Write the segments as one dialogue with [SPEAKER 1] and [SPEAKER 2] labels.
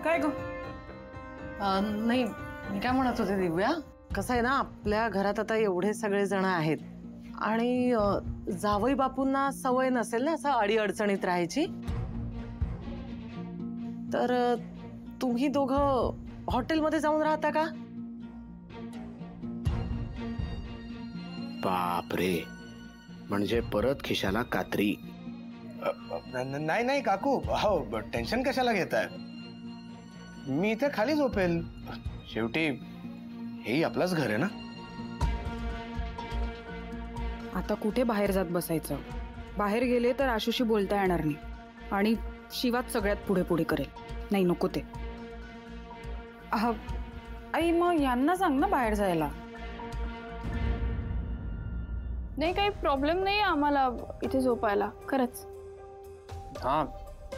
[SPEAKER 1] काय ग?
[SPEAKER 2] नाही, मी काय म्हणत होते दिव्या, कसं आहे ना, आपल्या घरात आता एवढे सगळे जण आहेत आणि जावई बापूंना सवय नसेल ना असं अडीअडचणीत राहायची, तर तुम्ही दोघं हॉटेलमध्ये जाऊन राहता का?
[SPEAKER 3] बापरे, म्हणजे परत खिशाला कात्री.
[SPEAKER 4] नाही नाही काकू, हो टेन्शन कशाला घेताय? मी इथे खाली झोपेल. शेवटी हेही आपलंच घर आहे ना.
[SPEAKER 1] आता कुठे बाहेर जात बसायचं? बाहेर गेले तर आशूशी बोलता येणार नाही आणि शिवात सगळ्यात पुढे पुढे करेल. नाही, नको ते. आई, मग यांना सांग ना बाहेर जायला.
[SPEAKER 5] नाही, काही प्रॉब्लेम नाही आम्हाला इथे झोपायला, खरंच.
[SPEAKER 6] हा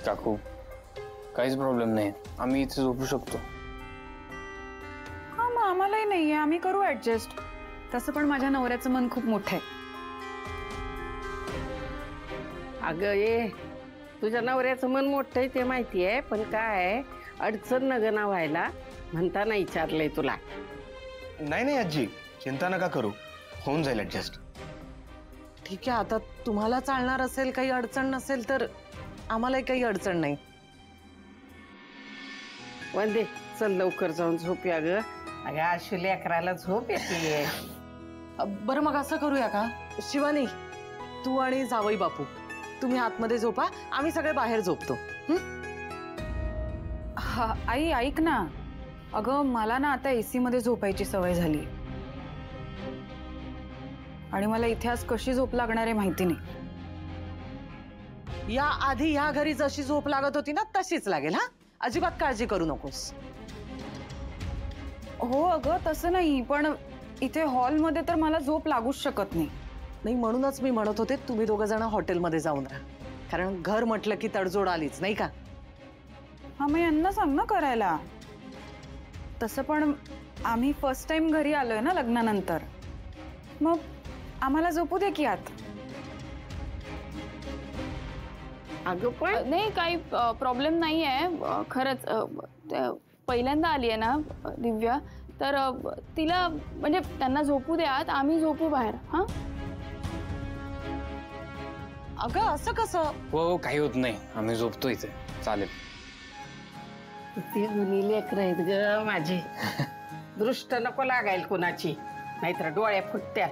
[SPEAKER 6] काकू, काहीच प्रॉब्लेम नाही, आम्ही इथे झोपू शकतो.
[SPEAKER 1] हा, मग आम्हालाही नाहीये, आम्ही करू ऍडजस्ट. तसं पण माझ्या नवऱ्याचं मन खूप मोठं आहे.
[SPEAKER 7] अगं ये, तुझ्या नवऱ्याचं मन मोठं आहे ते माहिती आहे, पण काय अडचण नग ना व्हायला म्हणताना विचारलंय तुला.
[SPEAKER 4] नाही नाही आजी, चिंता नका करू, होऊन जाईल ऍडजस्ट.
[SPEAKER 2] ठीक आहे, आता तुम्हाला चालणार असेल, काही अडचण नसेल तर आम्हालाही काही अडचण नाही.
[SPEAKER 7] वंदे, चल लवकर जाऊन झोपूया ग. अगं आशू लेकराला झोप येते.
[SPEAKER 2] बरं, मग असं करूया का, शिवानी तू आणि जावई बापू तुम्ही आतमध्ये झोपा, आम्ही सगळे बाहेर झोपतो.
[SPEAKER 1] हा, आई ऐक ना, अगं मला ना आता एसी मध्ये झोपायची सवय झाली आणि मला इथे आज कशी झोप लागणार आहे माहिती नाही.
[SPEAKER 2] या आधी ह्या घरी जशी झोप लागत होती ना तशीच लागेल. हा, अजिबात काळजी करू नकोस.
[SPEAKER 1] हो अगं, तसं नाही, पण इथे हॉलमध्ये तर मला झोप लागूच शकत नाही.
[SPEAKER 2] नाही, म्हणूनच मी म्हणत होते तुम्ही दोघं जण हॉटेलमध्ये जाऊन राहा, कारण घर म्हटलं की तडजोड आलीच, नाही का?
[SPEAKER 1] हा, मग यांना सांग ना करायला. तसं पण आम्ही फर्स्ट टाइम घरी आलोय ना लग्नानंतर, मग आम्हाला झोपू दे की आत.
[SPEAKER 7] अगं पण
[SPEAKER 5] नाही, काही प्रॉब्लेम नाही आहे, खरंच. पहिल्यांदा आली आहे ना दिव्या, तर तिला म्हणजे त्यांना झोपू द्यात, आम्ही झोपू बाहेर. हा
[SPEAKER 2] अगं असं कसं?
[SPEAKER 6] हो, काही होत नाही, आम्ही झोपतो इथे, चालेल.
[SPEAKER 7] ती जुनी लेकर आहेत ग माझी. दृष्ट नको लागायला कोणाची, नाहीतर डोळ्या फुटत्यात.